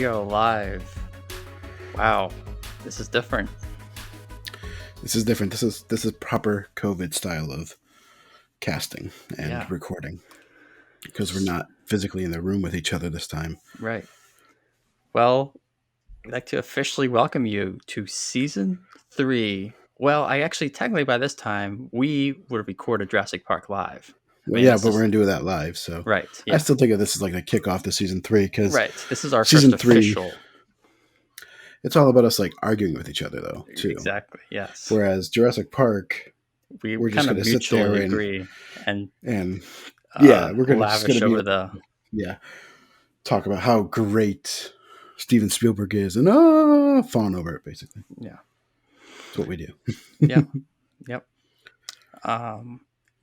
We are live. Wow, this is different. This is different. This is proper COVID style of casting and recording because we're not physically in the room with each other this time. Right. Well, we'd like to officially welcome you to season 3. Well, technically by this time we would have recorded Jurassic Park live. But we're gonna do that live. So right. Yeah. I still think of this as like a kickoff to season 3 because This is our season first official. It's all about us like arguing with each other though too. Exactly. Yes. Whereas Jurassic Park, we're just going to sit there and agree and we're going to lavish over talk about how great Steven Spielberg is and fawn over it basically. Yeah. That's what we do. Yeah. Yep.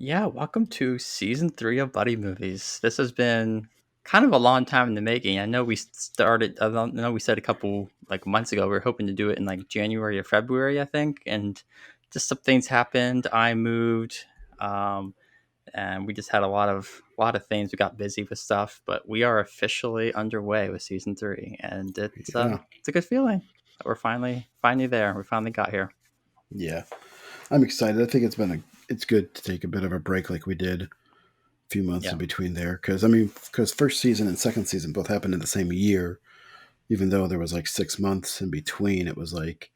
Welcome to season 3 of Buddy Movies. This has been kind of a long time in the making. I know we said a couple months ago we were hoping to do it in January or February, I think, and just some things happened. I moved, and we just had a lot of things. We got busy with stuff, but we are officially underway with season 3, and it's a good feeling that we're finally there. We finally got here. Yeah, I'm excited. I think it's good to take a bit of a break like we did a few months in between there. Because first season and second season both happened in the same year, even though there was 6 months in between. It was like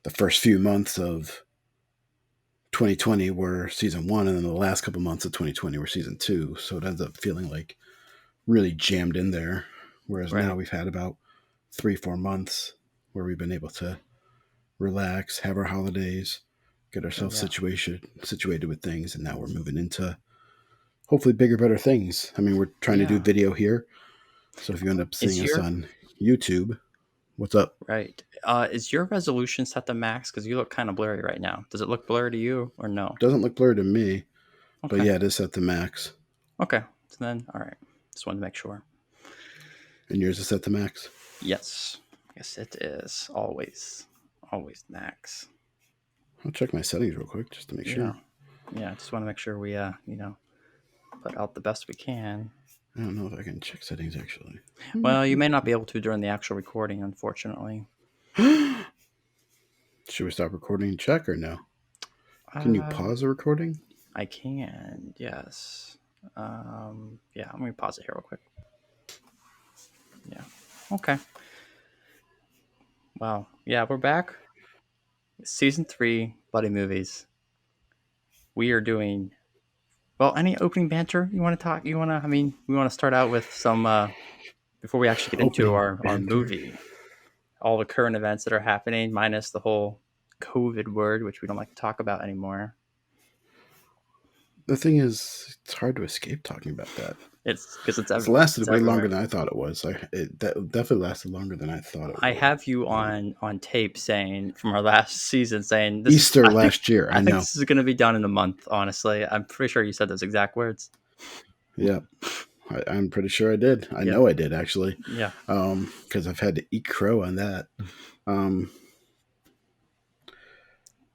the first few months of 2020 were season 1, and then the last couple months of 2020 were season 2. So it ends up feeling like really jammed in there. Whereas now we've had about 3-4 months where we've been able to relax, have our holidays, get ourselves situated with things, and now we're moving into hopefully bigger, better things. I mean, we're trying to do video here, so if you end up seeing us on YouTube, what's up? Right. Is your resolution set to max? Because you look kind of blurry right now. Does it look blurry to you or no? It doesn't look blurry to me, but yeah, it is set to max. Okay, so then, all right. Just wanted to make sure. And yours is set to max? Yes. Yes, it is. Always max. I'll check my settings real quick just to make sure. Yeah, just want to make sure we, put out the best we can. I don't know if I can check settings, actually. Well, you may not be able to during the actual recording, unfortunately. Should we stop recording and check or no? Can you pause the recording? I can, yes. Let me pause it here real quick. Yeah. Okay. Wow. Yeah, we're back. Season 3, Buddy Movies. We are doing... Well, any opening banter you want to talk? We want to start out with some... before we actually get into our movie. All the current events that are happening, minus the whole COVID word, which we don't like to talk about anymore. The thing is, it's hard to escape talking about that. It's because it's lasted way longer than I thought it was. It definitely lasted longer than I thought it would. I have you on tape saying from our last season saying this Easter last year. I know think this is going to be done in a month. Honestly, I'm pretty sure you said those exact words. Yeah, I'm pretty sure I did. I know I did actually. Yeah. Because I've had to eat crow on that.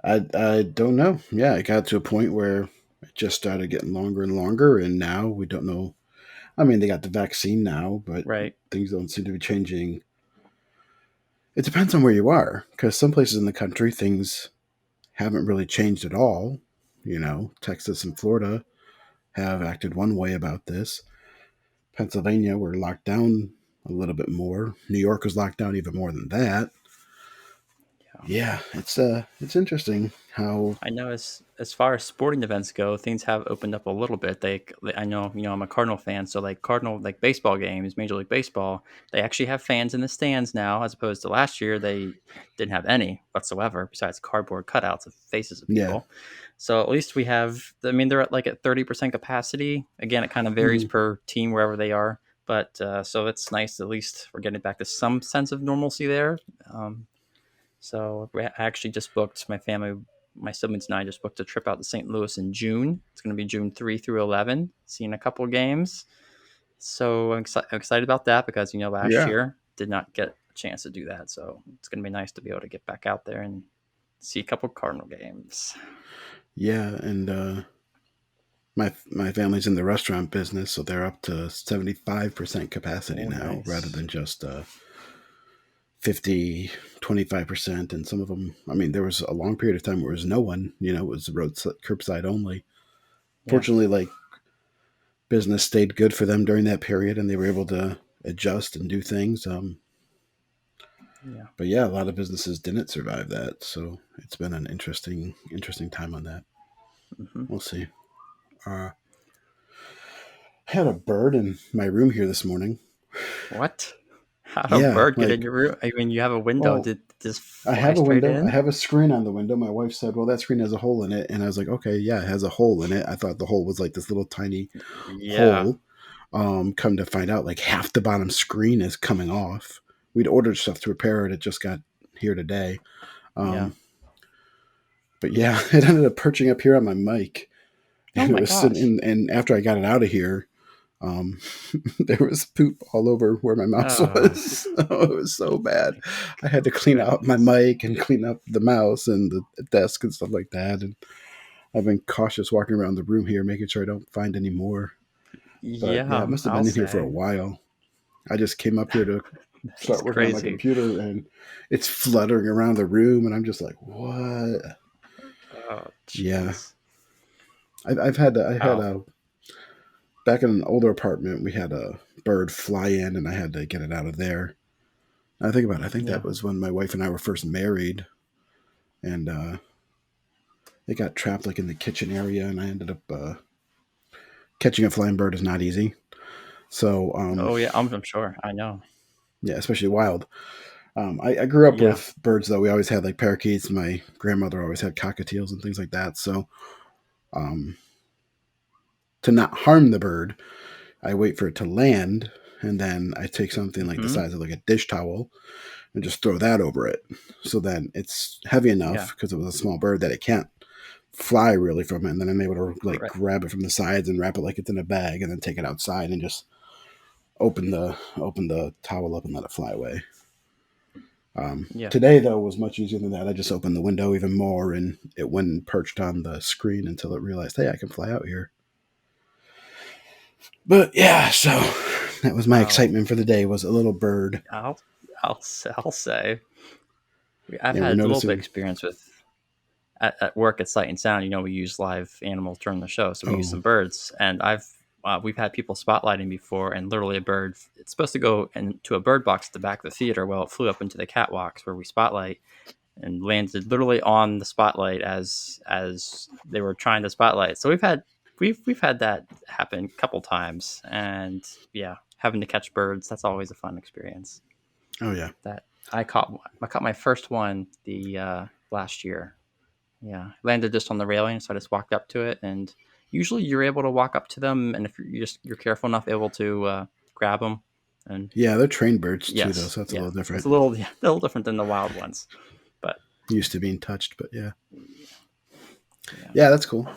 I don't know. Yeah, it got to a point where it just started getting longer and longer, and now we don't know. I mean, they got the vaccine now, but things don't seem to be changing. It depends on where you are, because some places in the country, things haven't really changed at all. You know, Texas and Florida have acted one way about this. Pennsylvania, we're locked down a little bit more. New York was locked down even more than that. Yeah, it's interesting how... I know as far as sporting events go, things have opened up a little bit. I know, I'm a Cardinal fan, so baseball games, Major League Baseball, they actually have fans in the stands now, as opposed to last year they didn't have any whatsoever besides cardboard cutouts of faces of people. Yeah. So at least we have, they're at at 30% capacity. Again, it kind of varies per team wherever they are, but so it's nice. At least we're getting back to some sense of normalcy there. So I actually just booked, my siblings and I just booked a trip out to St. Louis in June. It's going to be June 3 through 11, seeing a couple of games. So I'm excited about that because, last year did not get a chance to do that. So it's going to be nice to be able to get back out there and see a couple of Cardinal games. Yeah, and my family's in the restaurant business, so they're up to 75% capacity Oh, now, rather nice. than just 50, 25%. And some of them, I mean, there was a long period of time where there was no one. It was curbside only. Yeah. Fortunately, like, business stayed good for them during that period, and they were able to adjust and do things. Yeah. But yeah, a lot of businesses didn't survive that, so it's been an interesting time on that. Hmm. We'll see. I had a bird in my room here this morning. What? How did a Yeah, bird get in like, your room? I mean, you have a window. well, Did it just I fly have a straight window. I in? have a screen on the window. My wife said, "Well, that screen has a hole in it," and I was like, "Okay, yeah, it has a hole in it." I thought the hole was like this little tiny Yeah. hole. Come to find out, like, half the bottom screen is coming off. We'd ordered stuff to repair it. It just got here today. Yeah. Um, but yeah, it ended up perching up here on my mic, Oh and it my was sitting gosh. in. And after I got it out of here, um, there was poop all over where my mouse Oh, was. Oh, it was so bad. my I had to clean out my goodness. mic and clean up the mouse and the desk and stuff like that. And I've been cautious walking around the room here, making sure I don't find any more. But yeah, it Yeah, must have I'll been in here for a say. while. I just came up here to That is start working on my crazy. computer, and it's fluttering around the room, and I'm just like, what? Oh, Yeah, jeez. I had Oh, a back in an older apartment. We had a bird fly in, and I had to get it out of there. I think about it. I think yeah. that was when my wife and I were first married, and it got trapped like in the kitchen area, and I ended up catching a flying bird is not easy. So Oh, yeah, I'm sure. I know. yeah, especially wild. I grew up Yeah. with birds though. We always had like parakeets. My grandmother always had cockatiels and things like that. So um, to not harm the bird, I wait for it to land, and then I take something like the Hmm. size of like a dish towel and just throw that over it. So then it's heavy Yeah. enough because it was a small bird that it can't fly really from it. And then I'm able to like Right. grab it from the sides and wrap it like it's in a bag, and then take it outside and just open the towel up and let it fly away. Yeah. Today though was much easier than that. I just opened the window even more, and it went and perched on the screen until it realized, hey, I can fly out here. But yeah, so that was my Well, excitement for the day, was a little bird. I'll I'll say I've Yeah, we're had a little bit noticing. experience with at work at Sight and Sound. We use live animals during the show, so we use Oh, some birds, and we've had people spotlighting before, and literally a bird. It's supposed to go into a bird box at the back of the theater. Well, it flew up into the catwalks where we spotlight and landed literally on the spotlight as they were trying to spotlight. So we've had that happen a couple times, and yeah, having to catch birds, that's always a fun experience. oh yeah, That I caught my first one the last year. Yeah, landed just on the railing, so I just walked up to it, and usually you're able to walk up to them, and if you're careful enough, able to grab them. And yeah. They're trained birds too, though, yes, so that's a yeah, little it's different. a little yeah, a little different than the wild ones, but Used to being touched, but yeah, yeah, yeah, that's cool.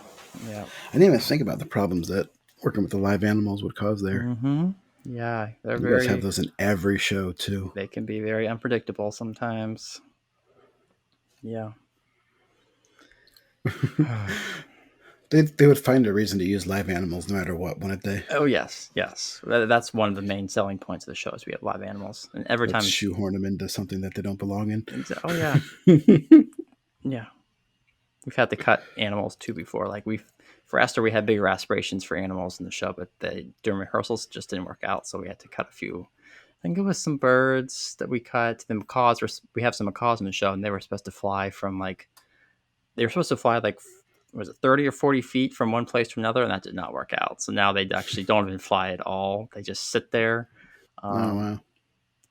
yeah. I didn't even think about the problems that working with the live animals would cause there. Mm-hmm. Yeah, they're You guys have very. those in every show too. They can be very unpredictable sometimes. Yeah. They would find a reason to use live animals no matter what, wouldn't they? Oh yes, yes. That's one of the main selling points of the show is we have live animals, and every Let's time it's shoehorn them into something that they don't belong in. oh yeah, yeah. We've had to cut animals too before. Like we for Esther, we had bigger aspirations for animals in the show, but during rehearsals it just didn't work out, so we had to cut a few. I think it was some birds that we cut. The macaws we have some macaws in the show, and they were supposed to fly from like they were supposed to fly like was it 30 or 40 feet from one place to another, and that did not work out. So now they actually don't even fly at all. They just sit there. Oh Um, wow.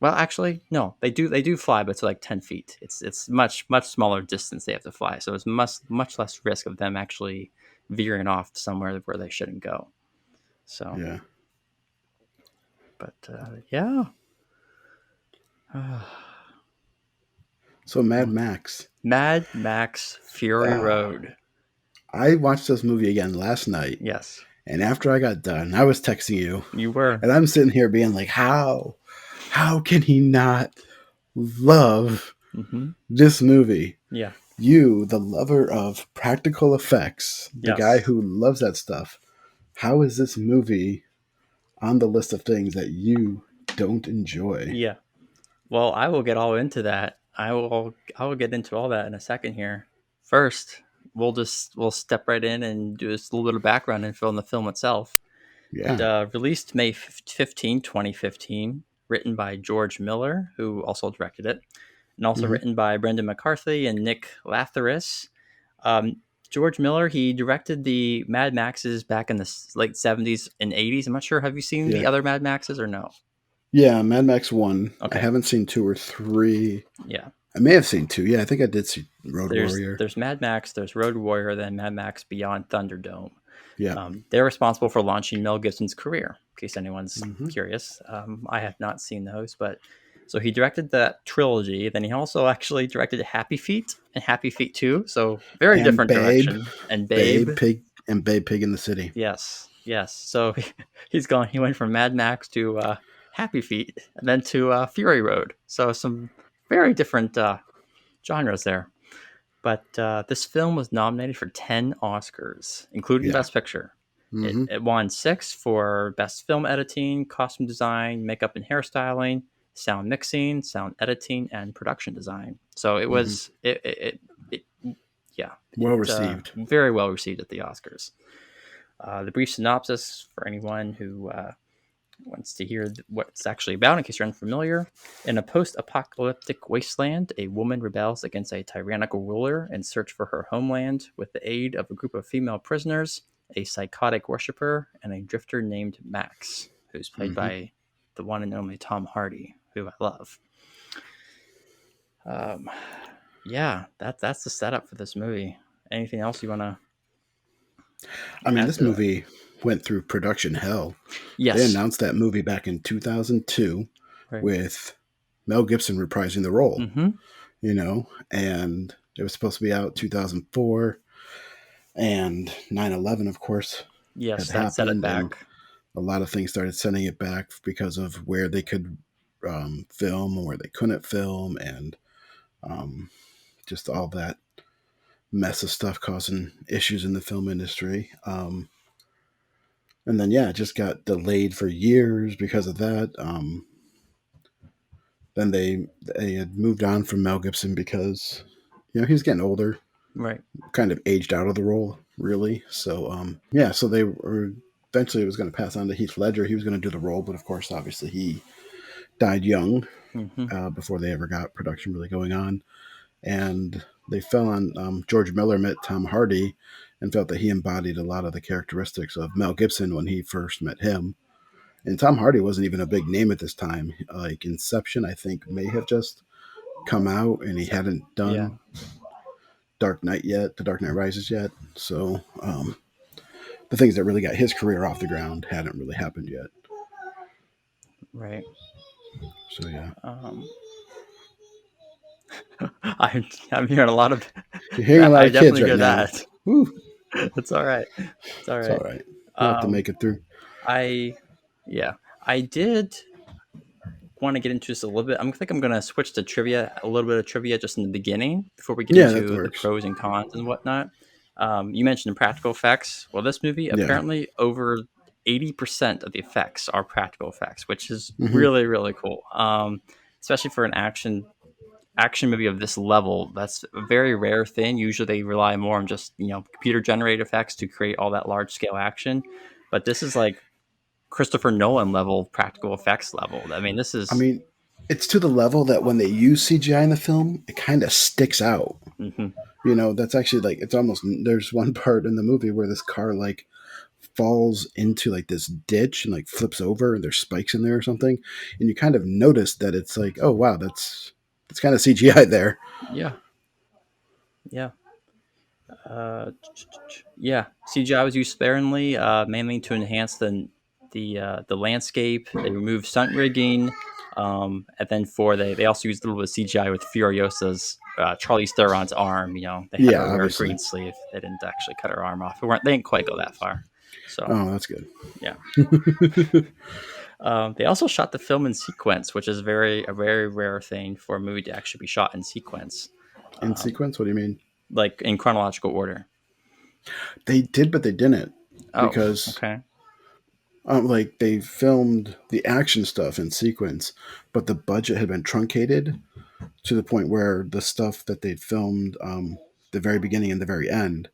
well, actually, no, they do fly, but it's like 10 feet. It's much smaller distance they have to fly, so it's much less risk of them actually veering off somewhere where they shouldn't go. So, Yeah. but yeah, So Mad Max. Mad Max Fury Uh, Road. I watched this movie again last night, Yes, and after I got done, I was texting you, you were. and I'm sitting here being like, how can he not love Mm-hmm. this movie? Yeah. You, the lover of practical effects, the guy Yes. who loves that stuff. How is this movie on the list of things that you don't enjoy? Yeah. Well, I will get all into that. I will get into all that in a second here. First, we'll step right in and do just a little bit of background info on the film itself. Yeah. Released May 15, 2015, written by George Miller, who also directed it, and also Hmm. written by Brendan McCarthy and Nick Lathris. Um, George Miller, he directed the Mad Maxes back in the late 70s and 80s. I'm not sure. Have you seen Yeah. the other Mad Maxes or no? Yeah, Mad Max 1. I Okay. haven't seen 2 or 3. Yeah. I may have seen 2. Yeah, I think I did see Road Warrior. There's Mad Max, there's Road Warrior, then Mad Max Beyond Thunderdome. Yeah. They're responsible for launching Mel Gibson's career, in case anyone's Hmm. curious. I have not seen those, but so he directed that trilogy. Then he also actually directed Happy Feet and Happy Feet 2. So very And different Babe. direction. And Babe, Babe Pig in the City. yes, yes. So he went from Mad Max to Happy Feet, and then to Fury Road. So some very different genres there. But this film was nominated for 10 Oscars, including Yeah. Best Picture. It, Hmm. it won 6 for Best Film Editing, Costume Design, Makeup and Hairstyling, Sound Mixing, Sound Editing, and Production Design. So it Hmm. was, yeah, Well received. very well received at the Oscars. The brief synopsis for anyone who wants to hear what it's actually about, in case you're unfamiliar. In a post apocalyptic wasteland, a woman rebels against a tyrannical ruler in search for her homeland with the aid of a group of female prisoners, a psychotic worshiper, and a drifter named Max, who's played Hmm. by the one and only Tom Hardy, who I love. Um, yeah, that's the setup for this movie. Anything else you want to I mean, add this to that? movie went through production hell. They Yes. announced that movie back in 2002 Right. with Mel Gibson reprising the role, Mm-hmm. and it was supposed to be out 2004, and 9/11, of course, had Yes, that set it happened, and back. a lot of things started sending it back because of where they could film and where they couldn't film, and um, just all that mess of stuff causing issues in the film industry. And then, yeah, it just got delayed for years because of that. Then they had moved on from Mel Gibson because he was getting older, Right. kind of aged out of the role, really. So yeah, so they were eventually it was going to pass on to Heath Ledger. He was going to do the role, but of course, obviously, he died young Mm-hmm. before they ever got production really going on. And they fell on George Miller met Tom Hardy and felt that he embodied a lot of the characteristics of Mel Gibson when he first met him. And Tom Hardy wasn't even a big name at this time. Like Inception, I think may have just come out, and he So, hadn't yeah. done Dark Knight yet, The Dark Knight Rises yet. So the things that really got his career off the ground hadn't really happened yet. Right. So yeah, Um, I'm hearing a lot of you're hearing a that. lot I of kids definitely right hear now. that. Woo, It's all right. It's all it's all right. right. We'll have to Um, make it through. I yeah, I did want to get into this a little bit. I think I'm going to switch to trivia, a little bit of trivia just in the beginning before we get Yeah, that into the works. pros and cons and whatnot. You mentioned practical effects. Well, this movie Yeah. apparently over 80% of the effects are practical effects, which is Hmm. really really cool. Especially for an action movie of this level. That's a very rare thing. Usually they rely more on just computer generated effects to create all that large scale action, but this is like Christopher Nolan level practical effects level. I mean, this I is. mean, it's to the level that when they use CGI in the film, it kind of sticks out. Mhm. That's actually like it's almost. There's one part in the movie where this car like falls into like this ditch and like flips over, and there's spikes in there or something, and you kind of notice that it's like, oh wow, that's kind of CGI there. Yeah, yeah, yeah. CGI was used sparingly, mainly to enhance the landscape. They removed stunt rigging, and then they also used a little bit of CGI with Furiosa's Charlize Theron's arm. They had Yeah, her wear a obviously. green sleeve. They didn't actually cut her arm off. They didn't quite go that far. So Oh, that's good. yeah. They also shot the film in sequence, which is a very rare thing for a movie to actually be shot in sequence, In um, sequence? What do you mean? like in chronological order. They did, but they didn't. Oh, because okay. like they filmed the action stuff in sequence, but the budget had been truncated to the point where the stuff that they'd filmed the very beginning and the very end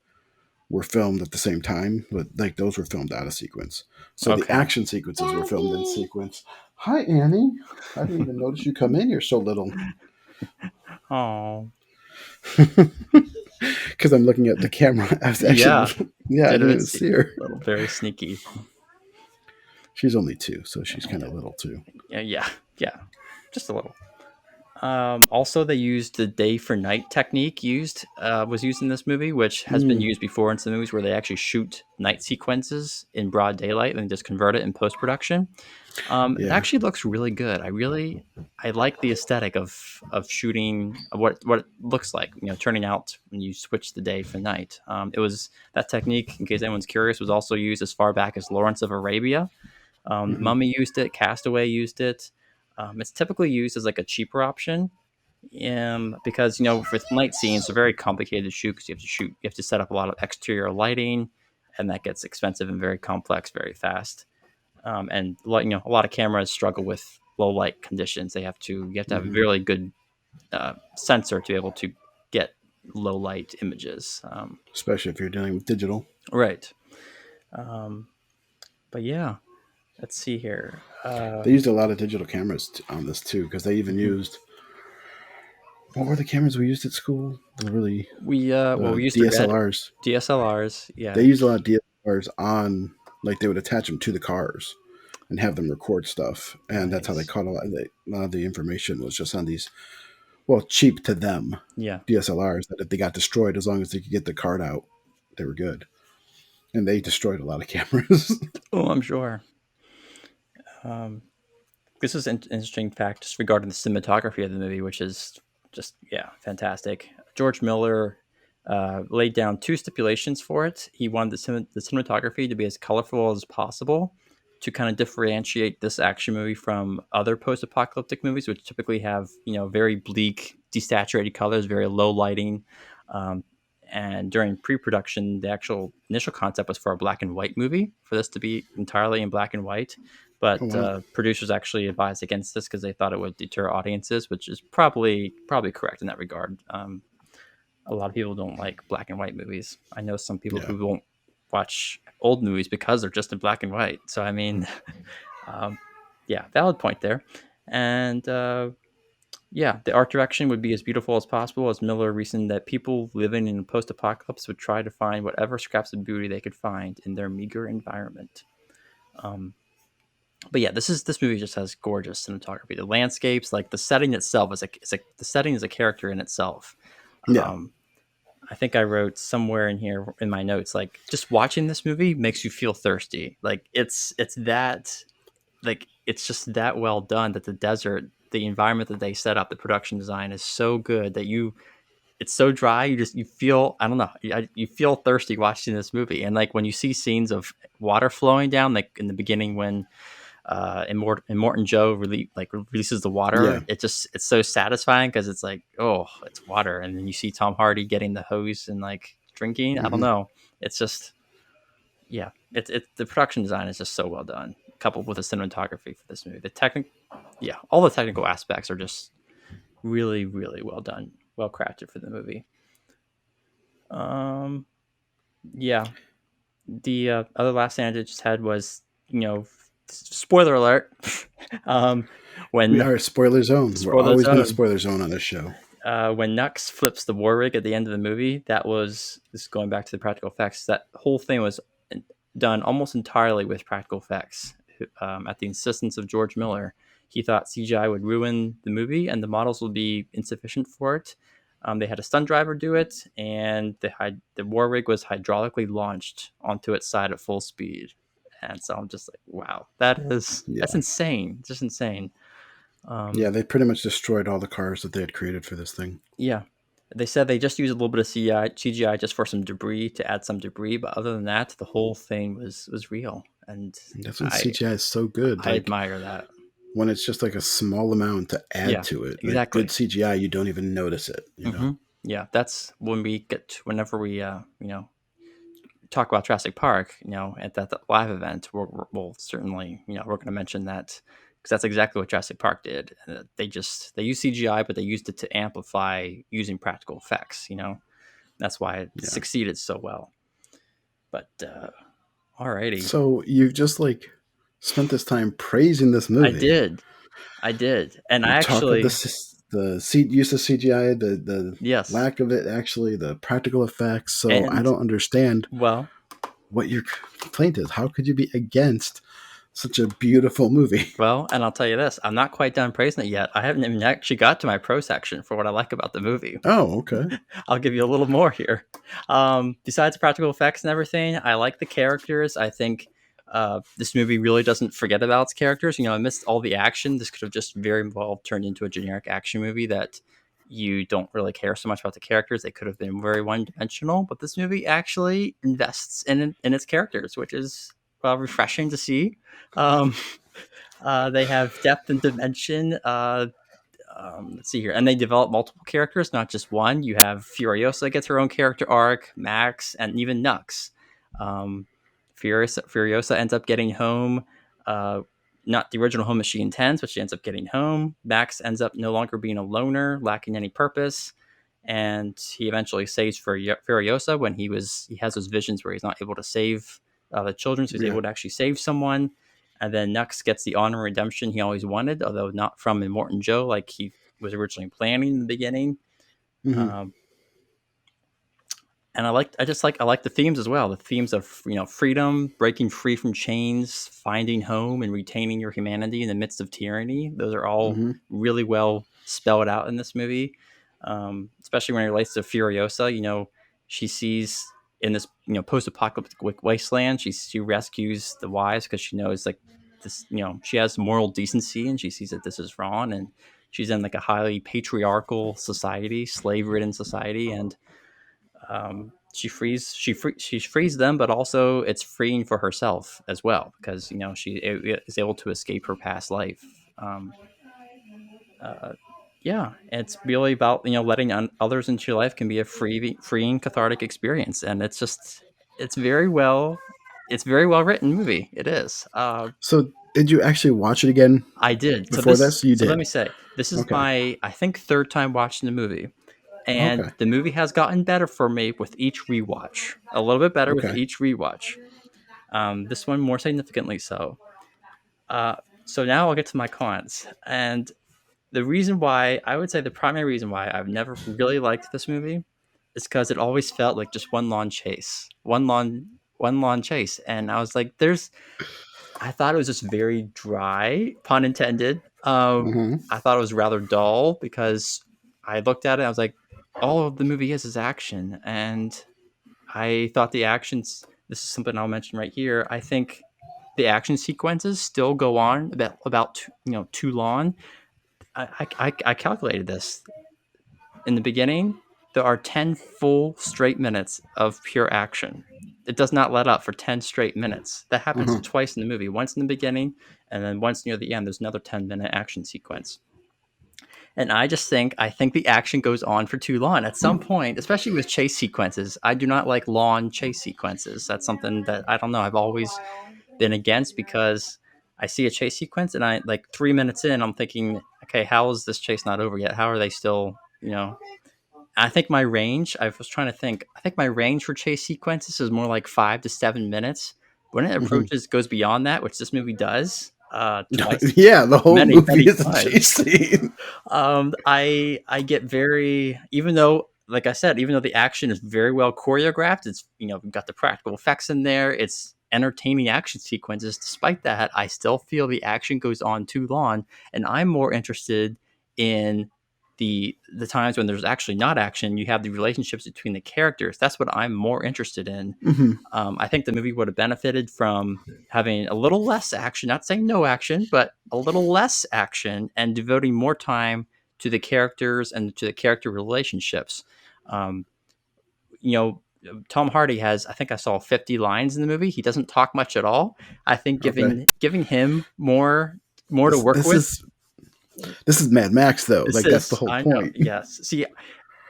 were filmed at the same time, but like those were filmed out of sequence. So the Okay. action sequences were filmed in sequence. Hi, Annie. I didn't even notice you come in. You're so little. Oh, Because I'm looking at the camera. I was actually, yeah. yeah, I didn't Didn't even see. see her. Little, very sneaky. She's only 2, so she's kind Yeah, of little too. yeah, yeah, yeah. Just a little. Also, they used the day for night technique was used in this movie, which has been Mm, used before in some movies where they actually shoot night sequences in broad daylight and just convert it in post production. It yeah. actually looks really good. I like the aesthetic of shooting what it looks like. Turning out when you switch the day for night. It was that technique. In case anyone's curious, was also used as far back as Lawrence of Arabia. Hmm. Mummy used it. Castaway used it. It's typically used as like a cheaper option, because with night scenes they're very complicated to shoot because you have to set up a lot of exterior lighting, and that gets expensive and very complex very fast. And a lot of cameras struggle with low light conditions. You have to have a Hmm. really good sensor to be able to get low light images. Especially if you're dealing with digital. Right. Um, but yeah, let's see here. They used a lot of digital cameras on this too, because they even Mhm. used what were the cameras we used at school? We The used the red DSLRs. DSLRs. They Yeah. used a lot of DSLRs on, like they would attach them to the cars and have them record stuff, and that's how they Nice. caught a lot of the information was just on these, well, cheap to them Yeah. DSLRs that if they got destroyed, as long as they could get the card out, they were good. And they destroyed a lot of cameras. Oh, I'm sure. Um, this is an interesting fact just regarding the cinematography of the movie, which is just, yeah, fantastic. George Miller laid down two stipulations for it. He wanted the cinematography to be as colorful as possible to kind of differentiate this action movie from other post-apocalyptic movies, which typically have very bleak, desaturated colors, very low lighting. Um, and during pre-production, the actual initial concept was for a black and white movie, for this to be entirely in black and white. Oh But wow. producers actually advised against this because they thought it would deter audiences, which is probably correct in that regard. A lot of people don't like black and white movies. I know some people Yeah. who won't watch old movies because they're just in black and white. So I mean, um, yeah, valid point there. And yeah, the art direction would be as beautiful as possible, as Miller reasoned that people living in a post-apocalypse would try to find whatever scraps of beauty they could find in their meager environment. Um, but yeah, this movie just has gorgeous cinematography. The landscapes, like the setting itself, the setting is a character in itself. Yeah. Um, I think I wrote somewhere in here in my notes, like just watching this movie makes you feel thirsty. Like it's just that well done that the desert, the environment that they set up, the production design is so good that it's so dry. You feel, I don't know, you feel thirsty watching this movie. And like when you see scenes of water flowing down, like in the beginning when Immortan Joe releases the Yeah. water. It's so satisfying because it's like, oh, it's water, and then you see Tom Hardy getting the hose and like drinking. I don't Hmm. know. It's just, yeah, it's the production design is just so well done, coupled with the cinematography for this movie. Yeah, all the technical aspects are just really really well done, well crafted for the movie. Um, yeah, the other last thing I just had was, spoiler alert. um, We when are a spoiler zone. We're spoiler always been a zone. spoiler zone on this show. When Nux flips the war rig at the end of the movie, this is going back to the practical effects. That whole thing was done almost entirely with practical effects. At the insistence of George Miller, he thought CGI would ruin the movie and the models would be insufficient for it. They had a stunt driver do it, and the war rig was hydraulically launched onto its side at full speed. And so I'm just like, wow, that's Yeah. insane, just insane. Yeah, Um, they pretty much destroyed all the cars that they had created for this thing. Yeah. They said they just used a little bit of CGI just for some debris to add some debris, but other than that, the whole thing was real, and That's when I CGI is so good. I Like admire that. when it's just like a small amount to add Yeah, to it. Like good exactly. CGI, you don't even notice it. Hmm. Yeah, that's when whenever we talk about Jurassic Park, at that live event, we'll certainly, we're going to mention that because that's exactly what Jurassic Park did. They used CGI, but they used it to amplify using practical effects. That's why it Yeah. succeeded so well. But alrighty, So you've just like spent this time praising this I movie. did, I did, and You I talk of actually the use of CGI, the yes, lack of it, actually, the practical effects. So I and don't understand well, what your complaint is. How could you be against such a beautiful movie? and I'll tell you this: I'm not quite done praising it yet. I haven't even actually got to my pro section for what I like about the movie. Oh, okay. I'll give you a little more here. Besides the practical effects and everything, I like the characters. I think this movie really doesn't forget about its characters. I missed all the action. This could have just very well turned into a generic action movie that you don't really care so much about the characters. They could have been very one dimensional, but this movie actually invests in its characters, which is refreshing to see. Um, they have depth and dimension. Let's see here, and they develop multiple characters, not just one. You have Furiosa gets her own character arc, Max, and even Nux. Um, Furiosa ends up getting home, uh, not the original home that she intends, but she ends up getting home. Max ends up no longer being a loner, lacking any purpose, and he eventually saves Furiosa when he has those visions where he's not able to save the children, so he's Yeah. able to actually save someone. And then Nux gets the honor and redemption he always wanted, although not from Immortan Joe like he was originally planning in the beginning. Hmm. Um, and I like the themes as well. The themes of freedom, breaking free from chains, finding home, and retaining your humanity in the midst of tyranny. Those are all Hmm. really well spelled out in this movie. Especially when it relates to Furiosa. She sees in this post-apocalyptic wasteland, she rescues the wives because she knows like this. She has moral decency and she sees that this is wrong, and she's in like a highly patriarchal society, slave-ridden society, and she frees them, but also it's freeing for herself as well because she is able to escape her past life. Uh, yeah, it's really about letting others into your life can be a freeing, cathartic experience, and it's very well it's very well written movie. It is. So did you actually watch it again I did. before this? You So let did. me say this is Okay. my I think third time watching the movie. And Okay. the movie has gotten better for me with each rewatch. A little bit better with Okay. each rewatch. This one more significantly so. Uh, so now I'll get to my cons. And the reason why, I would say the primary reason why I've never really liked this movie is because it always felt like just one lawn chase. And I was like, I thought it was just very dry, pun intended. Hmm. I thought it was rather dull because I looked at it, I was like, all of the movie is action. And I thought the actions, this is something I'll mention right here. I think the action sequences still go on about too long. I calculated this in the beginning. There are 10 full straight minutes of pure action. It does not let up for 10 straight minutes. That happens Hmm. twice in the movie, once in the beginning, and then once near the end. There's another 10-minute action sequence. And I think the action goes on for too long. At some point, especially with chase sequences, I do not like long chase sequences. That's something that I don't know. I've always been against because I see a chase sequence and I like 3 minutes in, I'm thinking, okay, how is this chase not over yet? How are they still, I think my range, I was trying to think, I think my range for chase sequences is more like 5 to 7 minutes. When it Hmm. goes beyond that, which this movie does, twice, Yeah, the whole many, movie many is a times, chase scene. I get very, even though like I said, even though the action is very well choreographed, it's we've got the practical effects in there, it's entertaining action sequences. Despite that, I still feel the action goes on too long, and I'm more interested in the times when there's actually not action. You have the relationships between the characters. That's what I'm more interested in. Hmm. I think the movie would have benefited from having a little less action, not saying no action, but a little less action and devoting more time to the characters and to the character relationships. Um, you know, Tom Hardy has, I think I saw 50 lines in the movie. He doesn't talk much at all. I think Okay. giving him more to This work this with. is this is Mad Max though. This Like that's the is, whole I know, point. yes. See,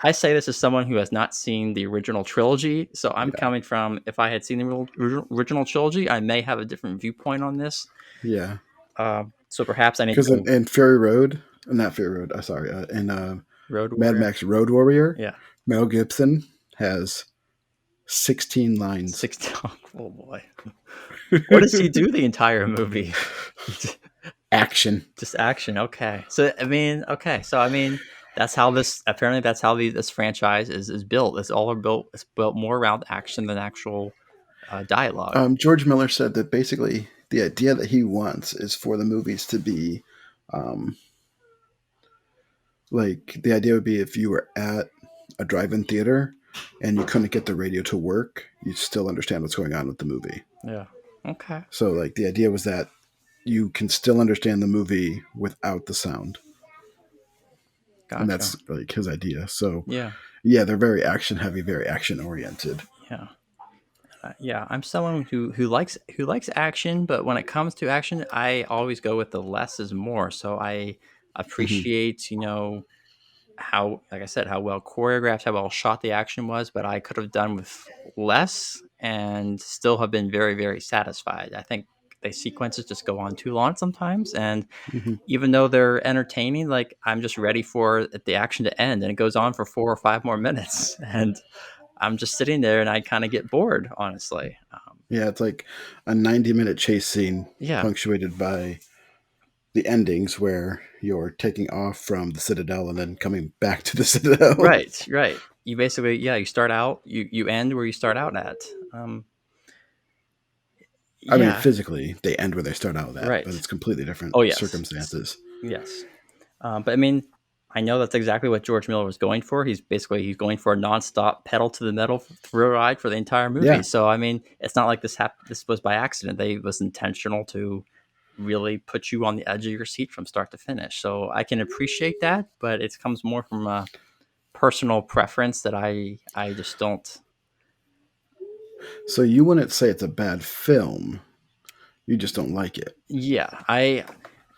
I say this as someone who has not seen the original trilogy, so I'm Yeah, coming from, if I had seen the original trilogy, I may have a different viewpoint on this. yeah. So perhaps I need to Because go in Fury Road, not Fury Road, sorry, in Road Mad Warrior. Max Road Warrior, Yeah, Mel Gibson has 16 lines. 16. Oh boy, what does he do the entire movie? Action. Just action. Okay, so I mean, okay, so I mean, that's how this apparently that's how this franchise is built. It's all built. It's built more around action than actual dialogue. George Miller said that basically the idea that he wants is for the movies to be um, like the idea would be if you were at a drive-in theater and you couldn't get the radio to work, you'd still understand what's going on with the movie. Yeah. Okay. So like the idea was that you can still understand the movie without the sound. And Gotcha. that's like his idea. So Yeah. yeah, they're very action heavy, very action oriented. Yeah. Yeah. I'm someone who likes action, but when it comes to action, I always go with the less is more. So I Hmm. appreciate, how, like I said, how well choreographed, how well shot the action was, but I could have done with less and still have been very, very satisfied. I think the sequences just go on too long sometimes, and Hmm. even though they're entertaining, like I'm just ready for the action to end, and it goes on for 4 or 5 more minutes, and I'm just sitting there, and I kind of get bored, honestly. Yeah, it's like a 90-minute chase scene Yeah, punctuated by the endings where you're taking off from the Citadel and then coming back to the Citadel. right, right. You basically, yeah, you start out, you end where you start out at. Um, I mean, yeah, physically, they end where they start out at, but right. it's completely different Oh yes, circumstances. yes. But I mean, I know that's exactly what George Miller was going for. He's going for a nonstop pedal to the metal thrill ride for the entire movie. Yeah. So I mean, it's not like this was by accident. They was intentional to really put you on the edge of your seat from start to finish. So I can appreciate that, but it comes more from a personal preference that I just don't. So you wouldn't say it's a bad film. You just don't like it. Yeah, I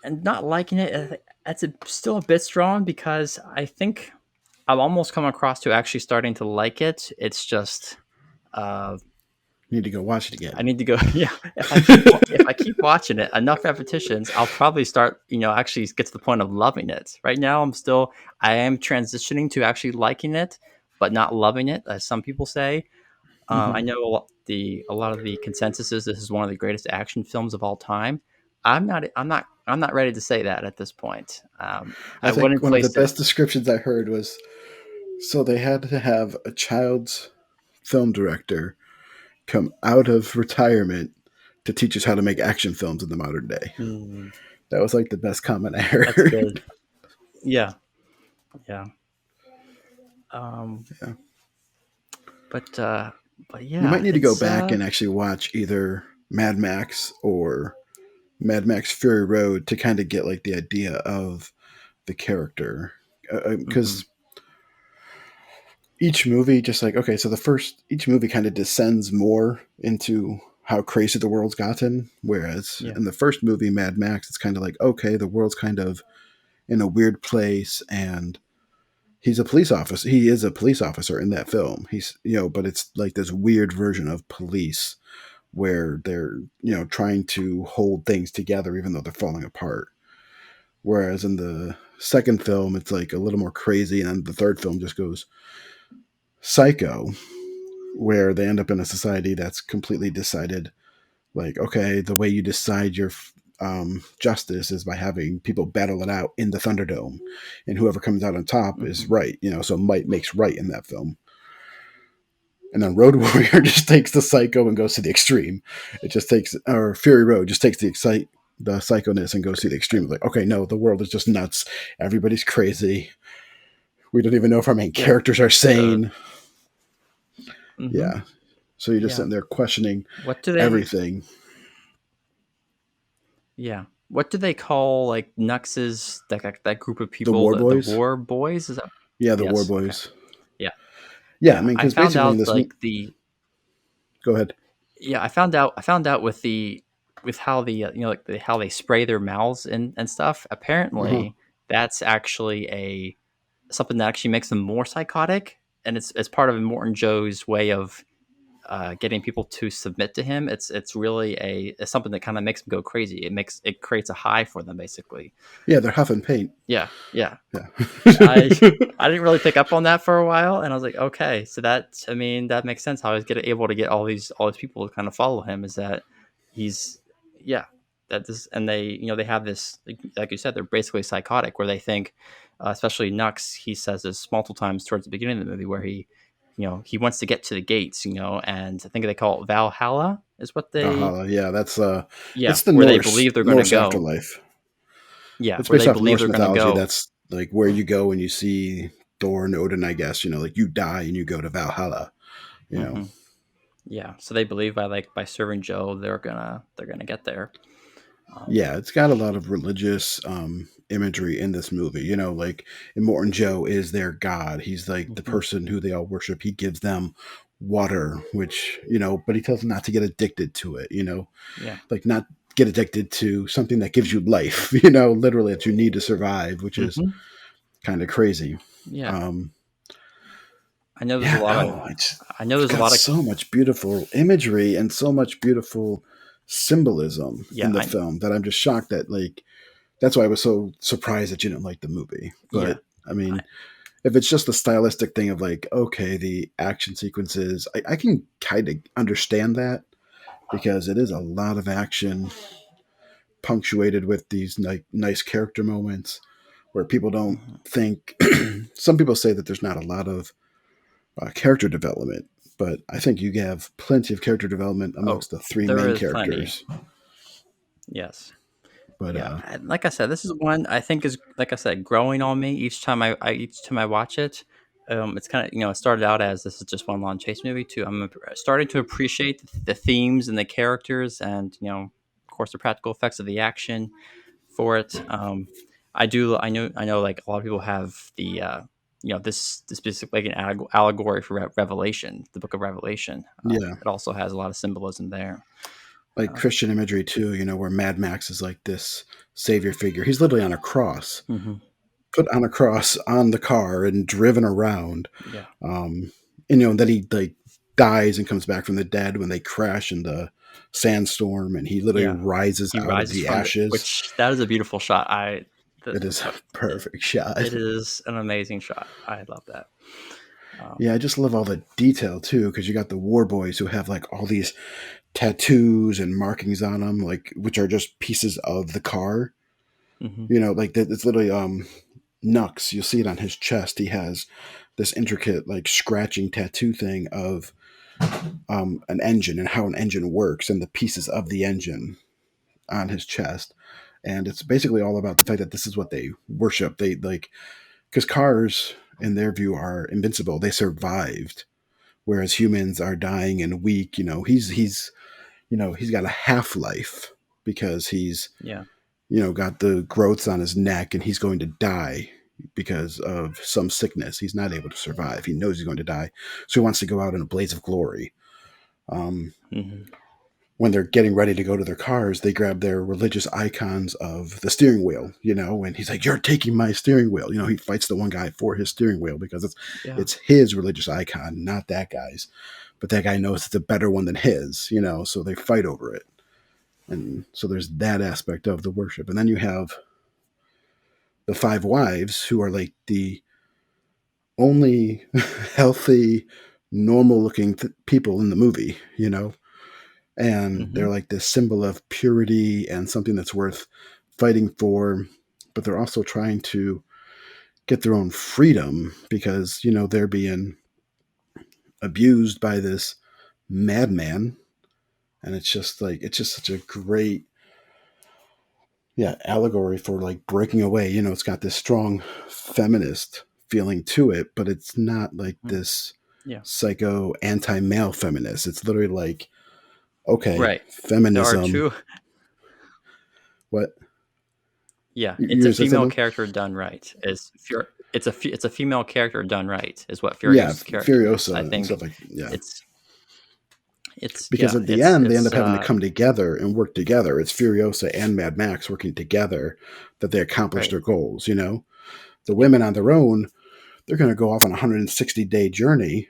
and not liking it. That's still a bit strong because I think I've almost come across to actually starting to like it. It's just uh, You need to go watch it I again. need to go. Yeah, if I keep watching it enough repetitions, I'll probably start. Actually get to the point of loving it. Right now, I am transitioning to actually liking it, but not loving it, as some people say. I Hmm. know a lot of the consensus is this is one of the greatest action films of all time. I'm not ready to say that at this point. I I think wouldn't one of the place it. best descriptions I heard was so they had to have a child's film director come out of retirement to teach us how to make action films in the modern day. Hmm, That was like the best comment I that's heard. good. Yeah, yeah. Um, Yeah. but uh, but You might yeah, need to go it's back and actually watch either Mad Max or Mad Max Fury Road to kind of get like the idea of the character. mhm, Because each movie, just like, okay, so each movie kind of descends more into how crazy the world's gotten. Whereas yeah, in the first movie, Mad Max, it's kind of like, okay, the world's kind of in a weird place and he's a police officer. He is a police officer in that film. But it's like this weird version of police where they're, trying to hold things together even though they're falling apart. Whereas in the second film, it's like a little more crazy. And then the third film just goes psycho, where they end up in a society that's completely decided like, okay, the way you decide your justice is by having people battle it out in the Thunderdome, and whoever comes out on top is mhm, right. So might makes right in that film. And then Road Warrior just takes the psycho and goes to the extreme. It just takes, or Fury Road just takes the psychoness and goes to the extreme. Like, okay, no, the world is just nuts. Everybody's crazy. We don't even know if our main yeah, characters are sane. mhm, Yeah. So you're just yeah. sitting there questioning What do they? everything. Yeah. What do they call like Nux's that group of The people? War The Boys. War Boys? Is that? Yeah, the War Yes. Okay. Boys. Yeah. Yeah, I Yeah. mean, I because found basically in out this, like the go ahead. yeah. I found out with how like how they spray their mouths and stuff. Uh-huh. Apparently, that's actually a something that actually makes him more psychotic, and it's part of Morton Joe's way of getting people to submit to him. It's really it's something that kind of makes them go crazy. It creates a high for them basically. Yeah, they're huffing paint. Yeah, yeah. Yeah. I I didn't really pick up on that for a while, and I was like, okay, so that makes sense. How he's able to get all these people to kind of follow him is that he's yeah that this and they have this like you said, they're basically psychotic where they think, especially Nux, he says this multiple times towards the beginning of the movie where he wants to get to the gates, and I think they call it Valhalla is what they Valhalla. Yeah, yeah that's the where they Norse believe they're going to Norse go. afterlife. Yeah, It's where based they off believe Norse they're going to mythology. go. That's like where you go and you see Thor and Odin, I guess. Like you die and you go to Valhalla. You know. Hmm. Yeah, so they believe by serving Joe, they're gonna get there. Yeah, it's got a lot of religious imagery in this movie. Like Immortan Joe is their god. He's like the Hmm. person who they all worship. He gives them water, which, but he tells them not to get addicted to it, Yeah. like not get addicted to something that gives you life, literally that you need to survive, which is Hmm. kind of crazy. Yeah. Um, I know there's a yeah, lot of no, I know it's there's a got lot of so much beautiful imagery and so much beautiful symbolism yeah, in the film that I'm just shocked that like that's why I was so surprised that you didn't like the movie. yeah. But I I, mean, if it's just the stylistic thing of like, okay, the action sequences, I can kind of understand that because it is a lot of action punctuated with these nice character moments where people don't mhm. think. Some people say that there's not a lot of character development, but I think you have plenty of character development Oh, amongst the three there main is plenty. characters. Yes. But Yeah, and like I said, this is one I think is like I said, growing on me each time I watch it. It's kind of it started out as this is just one long chase movie too. I'm starting to appreciate the themes and the characters, and of course, the practical effects of the action for it. I know like a lot of people have the this basically like an allegory for Revelation, the Book of Revelation. yeah, It also has a lot of symbolism there. like Uh, Christian imagery too, where Mad Max is like this savior figure. He's literally on a cross, mhm. put on a cross on the car and driven around. Yeah, Um, and then he like dies and comes back from the dead when they crash in the sandstorm, and he literally yeah. rises He out of rises the from it, ashes. which that is a beautiful shot. It is a It, perfect shot. it is an amazing shot. I love that. Yeah, I just love all the detail too, because you got the war boys who have like all these tattoos and markings on them, like which are just pieces of the car. Hmm. Like that. It's literally Nux. You'll see it on his chest. He has this intricate like scratching tattoo thing of an engine and how an engine works and the pieces of the engine on his chest. And it's basically all about the fact that this is what they worship. They like because cars, in their view, are invincible. They survived, whereas humans are dying and weak. He's got a half life because he's Yeah, got the growths on his neck and he's going to die because of some sickness. He's not able to survive. He knows he's going to die, so he wants to go out in a blaze of glory. Um, hmm, when they're getting ready to go to their cars, they grab their religious icons of the steering wheel, and he's like, "You're taking my steering wheel." He fights the one guy for his steering wheel because it's yeah, it's his religious icon, not that guy's. But that guy knows it's a better one than his, so they fight over it. And so there's that aspect of the worship. And then you have the five wives who are like the only healthy, normal looking people in the movie, and hmm, they're like this symbol of purity and something that's worth fighting for, but they're also trying to get their own freedom because they're being abused by this madman. And it's just such a great allegory for like breaking away. It's got this strong feminist feeling to it, but it's not like hmm, this yeah. psycho anti-male feminist. It's literally like, okay, Right. There are feminism. two. What? Yeah, You it's a gonna say female something? character done right. It's a female character done right is what Yeah, Furiosa's character is. Furiosa I and think stuff like yeah. it's Because yeah, at the end, they end it's up having to come together and work together. It's Furiosa and Mad Max working together that they accomplish right. their goals. The Yeah. women on their own, they're going to go off on a 160-day journey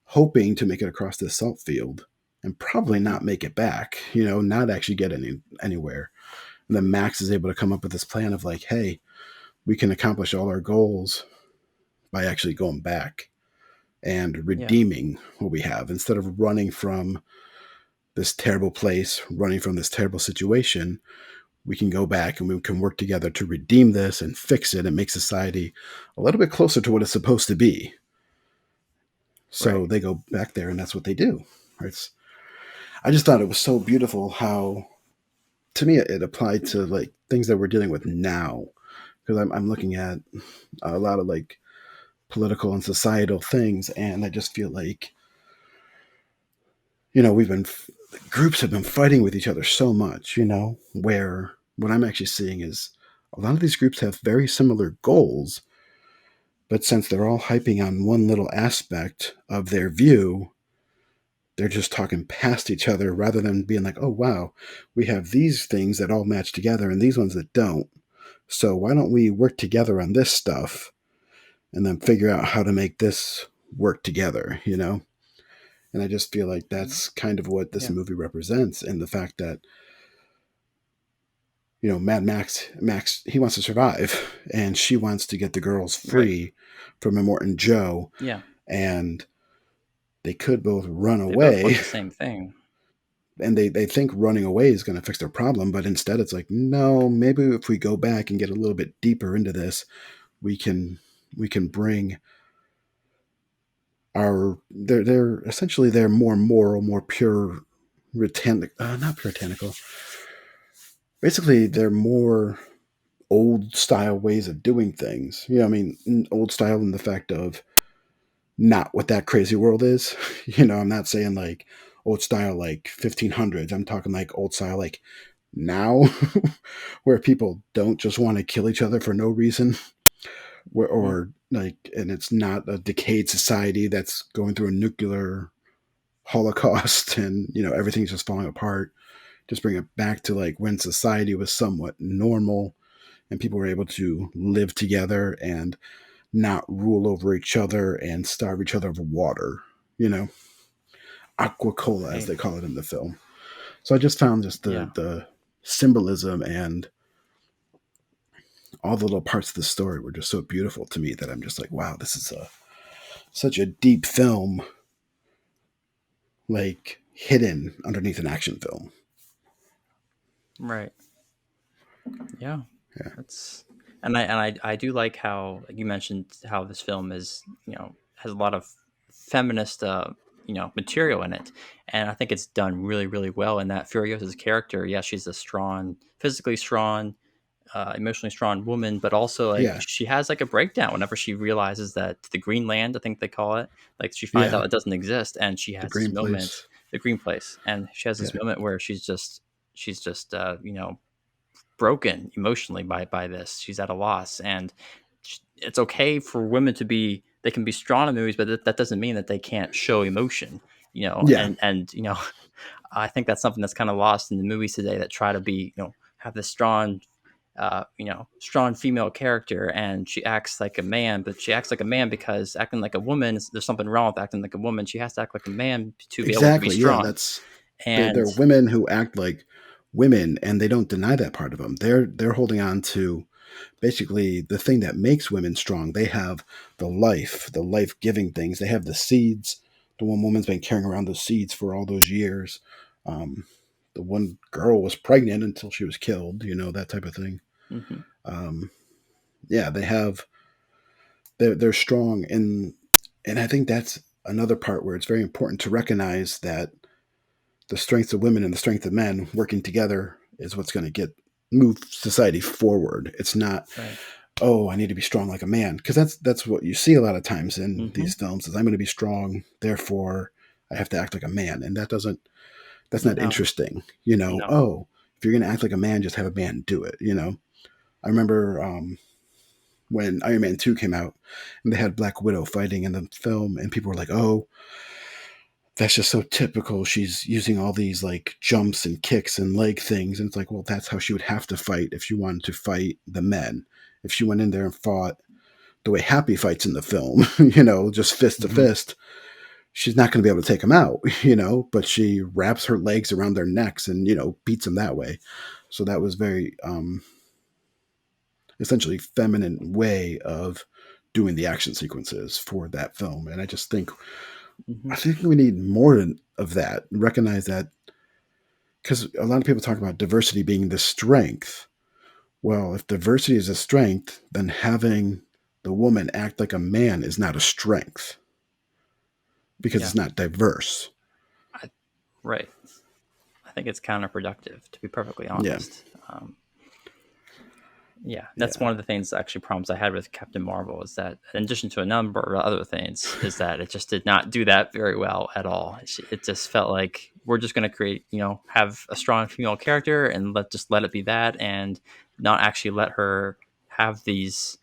hoping to make it across this salt field and probably Mhm. not make it back, you know, not actually get anywhere. And then Max is able to come up with this plan of like, hey, we can accomplish all our goals by actually going back and Yeah. redeeming what we have instead of running from this terrible place, running from this terrible situation. We can go back and we can work together to redeem this and fix it and make society a little bit closer to what it's supposed to be. So Right. they go back there and that's what they do. It's, I just thought it was so beautiful how, to me, it applied to like things that we're dealing with now. Because I'm looking at a lot of like political and societal things, and I just feel like, you know, groups have been fighting with each other so much, you know, where what I'm actually seeing is a lot of these groups have very similar goals, but since they're all hyping on one little aspect of their view, they're just talking past each other rather than being like, oh, wow, we have these things that all match together and these ones that don't. So why don't we work together on this stuff and then figure out how to make this work together, you know? And I just feel like Mm. that's kind of what this Yeah. movie represents, and the fact that, you know, Max, he wants to survive, and she wants to get the girls Right. free from Immortan Joe, Yeah. and they could both run They both away, want the same thing. and they think running away is going to fix their problem, but instead it's like, no, maybe if we go back and get a little bit deeper into this, we can we can bring our they're essentially they're more moral, more pure, not puritanical. Basically, they're more old style ways of doing things. You know, I mean, old style in the fact of not what that crazy world is. You know, I'm not saying like old style like 1500s. I'm talking like old style like now, where people don't just want to kill each other for no reason, Mhm. or like, and it's not a decayed society that's going through a nuclear holocaust and you know everything's just falling apart. Just bring it back to like when society was somewhat normal and people were able to live together and not rule over each other and starve each other of water, you know, aqua cola as Right. they call it in the film. So I just found just Yeah. the symbolism and all the little parts of the story were just so beautiful to me that I'm just like, wow, this is a such a deep film, like hidden underneath an action film. Right. Yeah. Yeah, That's and I do like how like you mentioned how this film is, has a lot of feminist material in it. And I think it's done really, really well in that Furiosa's character, yeah, she's a strong, physically strong, emotionally strong woman, but also like yeah, she has like a breakdown whenever she realizes that the green land, I think they call it, like she finds yeah. out it doesn't exist, and she The has this green moment, place. the green place, and she has this Yeah, moment where she's just broken emotionally by this. She's at a loss, and it's okay for women to be. They can be strong in movies, but that doesn't mean that they can't show emotion. yeah, And I think that's something that's kind of lost in the movies today that try to be have this strong. Strong female character, and she acts like a man, but she acts like a man because acting like a woman, there's something wrong with acting like a woman. She has to act like a man to be able to be exactly. Yeah, strong. that's And they're women who act like women, and they don't deny that part of them. They're holding on to basically the thing that makes women strong. They have the life giving things. They have the seeds. The one woman's been carrying around those seeds for all those years. Um, the one girl was pregnant until she was killed. You know, that type of thing. mhm, Um, yeah, they're strong, and I think that's another part where it's very important to recognize that the strengths of women and the strength of men working together is what's going to get move society forward. It's not, right. oh, I need to be strong like a man, because that's what you see a lot of times in Hmm. these films is I'm going to be strong, therefore I have to act like a man, and that's not No, interesting. You know, no. oh, if you're going to act like a man, just have a man do it. You know, I remember when Iron Man 2 came out and they had Black Widow fighting in the film, and people were like, oh, that's just so typical. She's using all these like jumps and kicks and leg things. And it's like, well, that's how she would have to fight if she wanted to fight the men. If she went in there and fought the way Happy fights in the film, you know, just fist to Hmm. fist, she's not going to be able to take him out, you know, but she wraps her legs around their necks and, you know, beats them that way. So that was very essentially feminine way of doing the action sequences for that film. And Hmm. I think we need more of that. Recognize that because a lot of people talk about diversity being the strength. Well, if diversity is a strength, then having the woman act like a man is not a strength because Yeah. it's not diverse. I, right. I think it's counterproductive, to be perfectly Yeah, honest. Yeah, that's yeah. one of the things, actually, problems I had with Captain Marvel is that, in addition to a number of other things, is that it just did not do that very well at all. It just felt like we're just going to create, have a strong female character and let it be that, and not actually let her have these